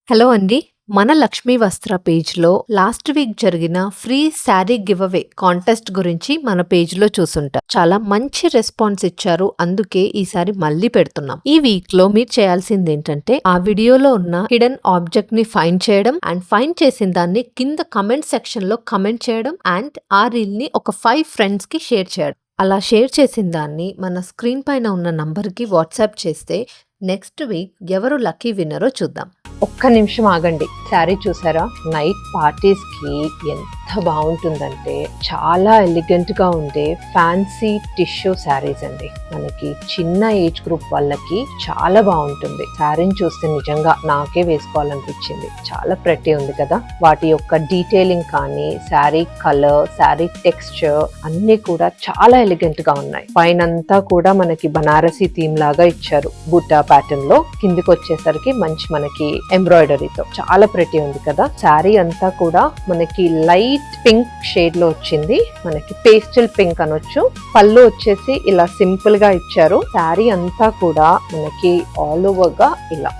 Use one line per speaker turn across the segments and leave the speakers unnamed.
Hello అండి. మన లక్ష్మీ వస్త్ర పేజ్‌లో లాస్ట్ వీక్ జరిగిన free sari give away contest గురించి మన పేజ్‌లో చూసుంటారు. చాలా మంచి రెస్పాన్స్ ఇచ్చారు. అందుకే ఈసారి మళ్ళీ పెడుతున్నాం. ఈ వీక్‌లో మీరు చేయాల్సిందేంటంటే ఆ వీడియోలో ఉన్న హిడెన్ ఆబ్జెక్ట్‌ని ఫైండ్ చేయడం అండ్ ఫైండ్ చేసిన దాన్ని కింద కమెంట్ సెక్షన్‌లో కమెంట్ చేయడం అండ్ ఆ రీల్‌ని ఒక 5 ఫ్రెండ్స్‌కి షేర్ చేయడం. అలా షేర్ చేసిన దాన్ని మన స్క్రీన్ పైన ఉన్న నంబర్‌కి వాట్సాప్ చేస్తే నెక్స్ట్ వీక్ ఎవరు లక్కీ విన్నరో చూద్దాం. ఒక్క నిమిషం ఆగండి. శారీ చూసారా? నైట్ పార్టీస్ కి ఎంత బాగుంటుందంటే చాలా ఎలిగెంట్ గా ఉండే ఫ్యాన్సీ టిష్యూ శారీస్ అండి. మనకి చిన్న ఏజ్ గ్రూప్ వాళ్ళకి చాలా బాగుంటుంది. శారీని చూస్తే నిజంగా నాకే వేసుకోవాలనిపించింది. చాలా ప్రెటీ ఉంది కదా. వాటి యొక్క డీటెయిలింగ్ కానీ, శారీ కలర్, శారీ టెక్స్చర్ అన్ని కూడా చాలా ఎలిగెంట్ గా ఉన్నాయి. పైనంతా కూడా మనకి బనారసీ థీమ్ లాగా ఇచ్చారు. బుట్టా ప్యాటర్న్ లో కిందికి వచ్చేసరికి మంచి మనకి ఎంబ్రాయిడరీతో చాలా ప్రెటీ ఉంది కదా. శారీ అంతా కూడా మనకి లైట్ పింక్ షేడ్ లో వచ్చింది. మనకి పేస్టల్ పింక్ అనొచ్చు. పళ్ళు వచ్చేసి ఇలా సింపుల్ గా ఇచ్చారు. శారీ అంతా కూడా మనకి ఆల్ ఓవర్ గా ఇలా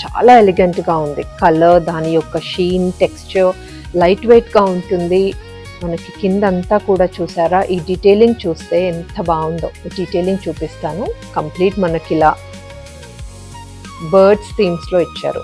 చాలా ఎలిగెంట్ గా ఉంది. కలర్, దాని యొక్క షీన్, టెక్స్చర్ లైట్ వెయిట్ గా ఉంటుంది. మనకి కింద అంతా కూడా చూసారా? ఈ డీటెయిలింగ్ చూస్తే ఎంత బాగుందో. డీటెయిలింగ్ చూపిస్తాను. కంప్లీట్ మనకి ఇలా బర్డ్స్ థీమ్స్ లో ఇచ్చారు.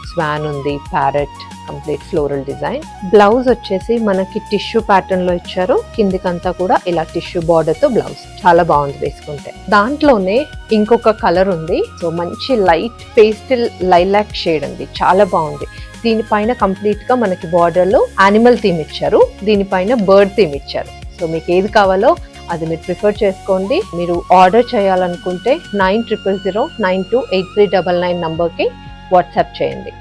స్వాన్ ఉంది, parrot, complete floral design. Blouse వచ్చేసి మనకి టిష్యూ ప్యాటర్న్ లో ఇచ్చారు. కిందికంతా కూడా ఇలా టిష్యూ బార్డర్ తో బ్లౌజ్. చాలా బాగుంది వేసుకుంటే. దాంట్లోనే ఇంకొక కలర్ ఉంది. సో మంచి లైట్ పేస్టల్ లైలాక్ షేడ్ అండి. చాలా బాగుంది. దీనిపైన కంప్లీట్ గా మనకి బార్డర్ లో యానిమల్ థీమ్ ఇచ్చారు. దీనిపైన బర్డ్ థీమ్ ఇచ్చారు. సో మీకు ఏది కావాలో అది మీరు ప్రిఫర్ చేసుకోండి. మీరు ఆర్డర్ చేయాలనుకుంటే 9000928399 నంబర్కి వాట్సాప్ చేయండి.